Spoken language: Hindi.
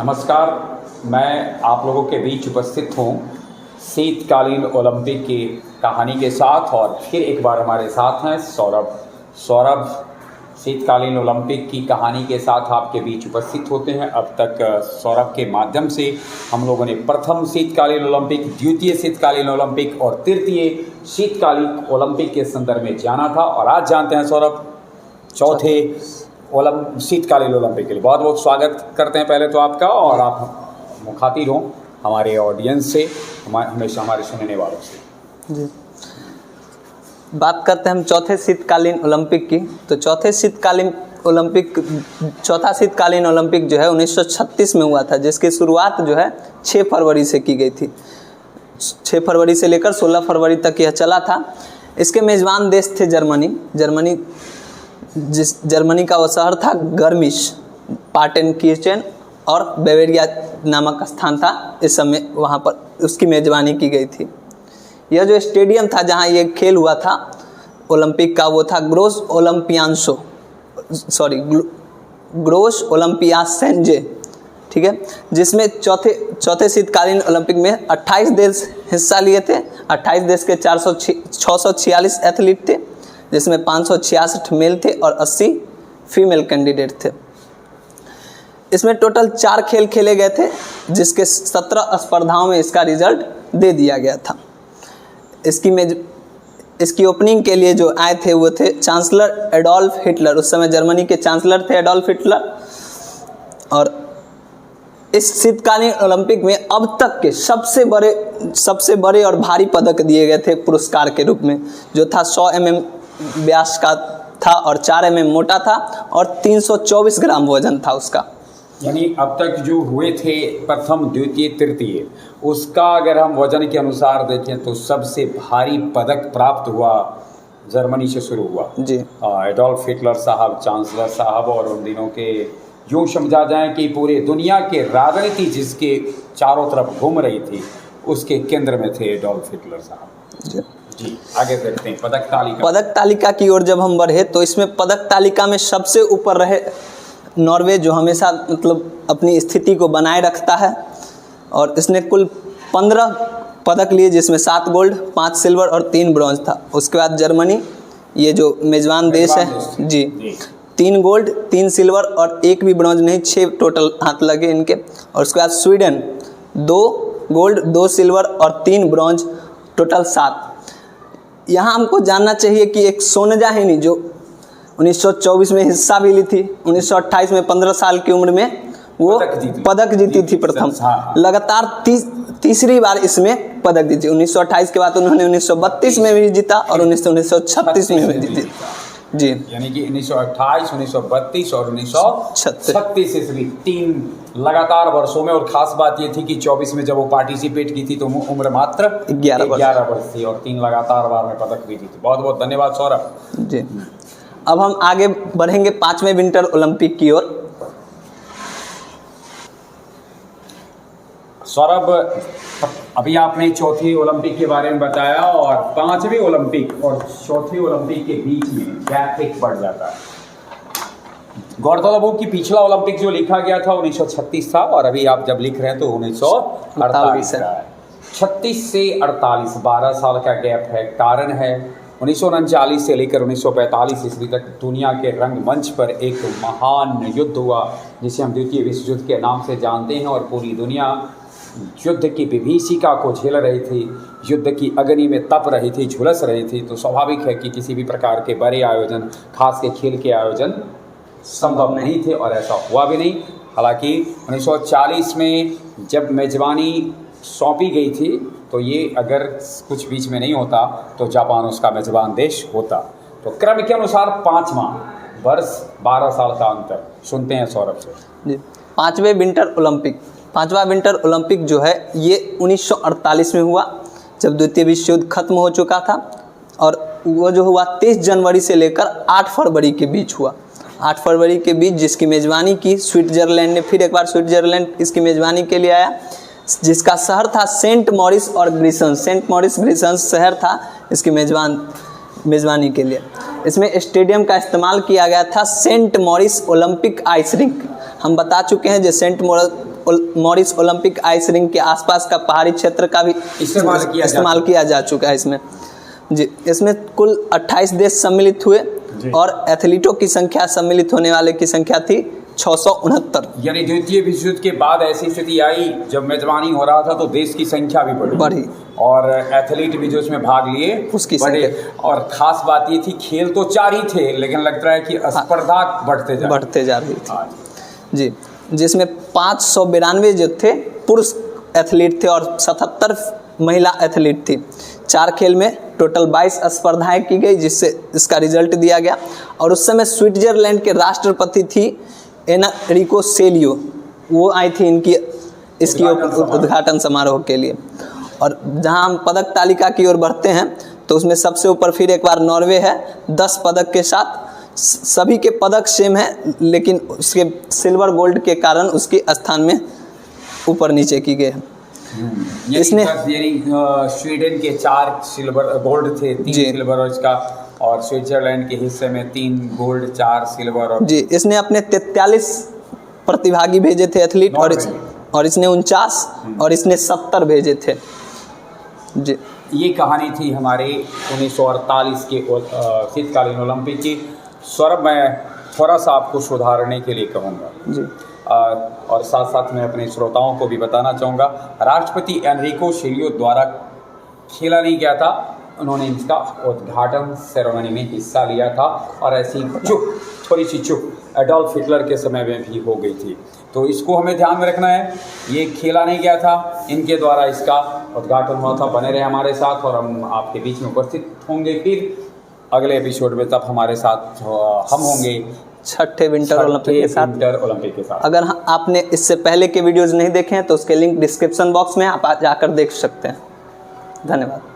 नमस्कार, मैं आप लोगों के बीच उपस्थित हूँ शीतकालीन ओलंपिक की कहानी के साथ। और फिर एक बार हमारे साथ हैं सौरभ शीतकालीन ओलंपिक की कहानी के साथ आपके बीच उपस्थित होते हैं। अब तक सौरभ के माध्यम से हम लोगों ने प्रथम शीतकालीन ओलंपिक, द्वितीय शीतकालीन ओलंपिक और तृतीय शीतकालीन ओलंपिक के संदर्भ में जाना था। और आज जानते हैं सौरभ चौथे शीतकालीन ओलंपिक के लिए। बहुत बहुत स्वागत करते हैं पहले तो आपका, और आप मुखातिब हों हमारे ऑडियंस से, हमेशा हमारे सुनने वालों से। जी, बात करते हैं हम चौथे शीतकालीन ओलंपिक की। तो चौथा शीतकालीन ओलंपिक जो है 1936 में हुआ था, जिसकी शुरुआत जो है 6 फरवरी से की गई थी। 6 फरवरी से लेकर 16 फरवरी तक यह चला था। इसके मेज़बान देश थे जर्मनी का वह शहर था गर्मिश, पार्टेनकिर्चेन और बावेरिया नामक स्थान था। इस समय वहाँ पर उसकी मेज़बानी की गई थी। यह जो स्टेडियम था जहाँ ये खेल हुआ था ओलंपिक का, वो था ग्रोस ओलंपियासेंजे, ठीक है, जिसमें चौथे शीतकालीन ओलंपिक में 28 देश हिस्सा लिए थे। 28 देश के 646 एथलीट थे, जिसमें 566 मेल थे और 80 फीमेल कैंडिडेट थे। इसमें टोटल 4 खेल खेले गए थे, जिसके 17 स्पर्धाओं में इसका रिजल्ट दे दिया गया था। इसकी ओपनिंग के लिए जो आए थे वो थे चांसलर एडोल्फ हिटलर। उस समय जर्मनी के चांसलर थे एडोल्फ हिटलर। और इस शीतकालीन ओलंपिक में अब तक के सबसे बड़े और भारी पदक दिए गए थे पुरस्कार के रूप में, जो था 100 mm व्यास का था और 4 mm मोटा था और 324 ग्राम वजन था उसका। यानी अब तक जो हुए थे प्रथम, द्वितीय, तृतीय, उसका अगर हम वजन के अनुसार देखें तो सबसे भारी पदक प्राप्त हुआ जर्मनी से शुरू हुआ। जी, एडोल्फ हिटलर साहब, चांसलर साहब, और उन दिनों के यूँ समझा जाए कि पूरे दुनिया के राजनीति जिसके चारों तरफ घूम रही थी, उसके केंद्र में थे एडोल्फ हिटलर साहब। जी, आगे देखते हैं पदक तालिका की ओर जब हम बढ़े तो इसमें पदक तालिका में सबसे ऊपर रहे नॉर्वे, जो हमेशा अपनी स्थिति को बनाए रखता है। और इसने कुल 15 पदक लिए, जिसमें 7 गोल्ड, 5 सिल्वर और 3 ब्रॉन्ज था। उसके बाद जर्मनी, ये जो मेज़बान देश है जी, 3 गोल्ड, 3 सिल्वर और 1 भी ब्रॉन्ज नहीं, 6 टोटल हाथ लगे इनके। और उसके बाद स्वीडन 2 गोल्ड, 2 सिल्वर और 3 ब्रॉन्ज, टोटल 7। यहाँ हमको जानना चाहिए कि एक सोनजा हिनी जो 1924 में हिस्सा भी ली थी, 1928 में 15 साल की उम्र में वो पदक जीती थी प्रथम। लगातार तीसरी बार इसमें पदक जीती। 1928 के बाद उन्होंने 1932 में भी जीता और 1936 में भी जीती। जी, यानी कि 1928, 1932 और 1936 ईस्वी 3 लगातार वर्षों में। और ख़ास बात ये थी कि 24 में जब वो पार्टिसिपेट की थी तो उम्र मात्र 11 वर्ष थी, और 3 लगातार बार में पदक भी जीती। बहुत बहुत धन्यवाद सौरभ जी। अब हम आगे बढ़ेंगे 5वें विंटर ओलंपिक की ओर। सौरभ, अभी आपने चौथी ओलंपिक के बारे में बताया, और 5वें ओलंपिक और चौथे ओलंपिक के बीच में गैप एक बढ़ जाता है। गौरतलब हो कि पिछला ओलंपिक जो लिखा गया था 1936 था, और अभी आप जब लिख रहे हैं तो 1948 है। 36 से 48 12 साल का गैप है। कारण है 1939 से लेकर 1945 ईस्वी तक दुनिया के रंगमंच पर एक महान युद्ध हुआ, जिसे हम द्वितीय विश्व युद्ध के नाम से जानते हैं। और पूरी दुनिया युद्ध की विभीषिका को झेल रही थी, युद्ध की अग्नि में तप रही थी, झुलस रही थी। तो स्वाभाविक है कि किसी भी प्रकार के बड़े आयोजन, खास के खेल के आयोजन संभव नहीं थे, और ऐसा हुआ भी नहीं। हालांकि 1940 में जब मेजबानी सौंपी गई थी, तो ये अगर कुछ बीच में नहीं होता तो जापान उसका मेजबान देश होता। तो क्रम के अनुसार 5वां वर्ष, 12 साल का अंतर। सुनते हैं सौरभ से जी। 5वां विंटर ओलंपिक जो है ये 1948 में हुआ, जब द्वितीय विश्व युद्ध खत्म हो चुका था। और वो जो हुआ 23 जनवरी से लेकर 8 फरवरी के बीच हुआ। 8 फरवरी के बीच जिसकी मेज़बानी की स्विट्ज़रलैंड ने। फिर एक बार स्विट्ज़रलैंड इसकी मेज़बानी के लिए आया, जिसका शहर था सेंट मॉरिस और ग्रिसंस। सेंट मॉरिस ग्रिसंस शहर था इसकी मेज़बानी के लिए। इसमें स्टेडियम का इस्तेमाल किया गया था Saint Moritz Olympic ice rink. हम बता चुके हैं जो Saint Moritz Moritz Olympic ice ring के आसपास का पहाड़ी क्षेत्र का भी इस्तेमाल किया जा चुका है इसमें। जी, इसमें कुल 28 देश सम्मिलित हुए और एथलीटों की संख्या, सम्मिलित होने वाले की संख्या थी 669। यानी द्वितीय विश्व युद्ध के बाद ऐसी स्थिति आई जब मेजबानी हो रहा था तो देश की संख्या भी बढ़ी और एथलीट भी जो इसमें भाग लिए उसकी बढ़े। और खास बात ये थी, खेल तो 4 ही थे लेकिन लगता है कि स्पर्धा बढ़ते जा रही थी। जी, जिसमें 592 जो थे पुरुष एथलीट थे और 77 महिला एथलीट थी। 4 खेल में टोटल 22 स्पर्धाएं की गई, जिससे इसका रिजल्ट दिया गया। और उस समय स्विट्जरलैंड के राष्ट्रपति थी एनरिको सेलियो, वो आई थी इसकी उद्घाटन समारोह के लिए। और जहां हम पदक तालिका की ओर बढ़ते हैं तो उसमें सबसे ऊपर फिर एक बार नॉर्वे है 10 पदक के साथ। सभी के पदक सेम है लेकिन उसके सिल्वर गोल्ड के कारण उसके स्थान में ऊपर नीचे की गए हैं। इसने स्वीडन के 4 सिल्वर गोल्ड थे, 3 सिल्वर और इसका, और स्विट्जरलैंड के हिस्से में 3 गोल्ड 4 सिल्वर और जी, इसने अपने 43 प्रतिभागी भेजे थे एथलीट और इसने 49 और इसने 70 भेजे थे। जी, ये कहानी थी हमारे 1948 के शीतकालीन ओलंपिक की। सौरभ, मैं थोड़ा सा आपको सुधारने के लिए कहूँगा जी, और साथ साथ मैं अपने श्रोताओं को भी बताना चाहूँगा, राष्ट्रपति एनरिको सेलियो द्वारा खेला नहीं गया था। उन्होंने इसका उद्घाटन सेरेमनी में हिस्सा लिया था और ऐसी थोड़ी सी चुप एडोल्फ हिटलर के समय में भी हो गई थी। तो इसको हमें ध्यान में रखना है, ये खेला नहीं गया था, इनके द्वारा इसका उद्घाटन हुआ था। बने रहे हमारे साथ और हम आपके बीच में उपस्थित होंगे फिर अगले एपिसोड में। तब हमारे साथ हम होंगे 6ठे विंटर ओलंपिक के साथ। अगर आपने इससे पहले के वीडियोज़ नहीं देखे हैं तो उसके लिंक डिस्क्रिप्शन बॉक्स में आप जाकर देख सकते हैं। धन्यवाद।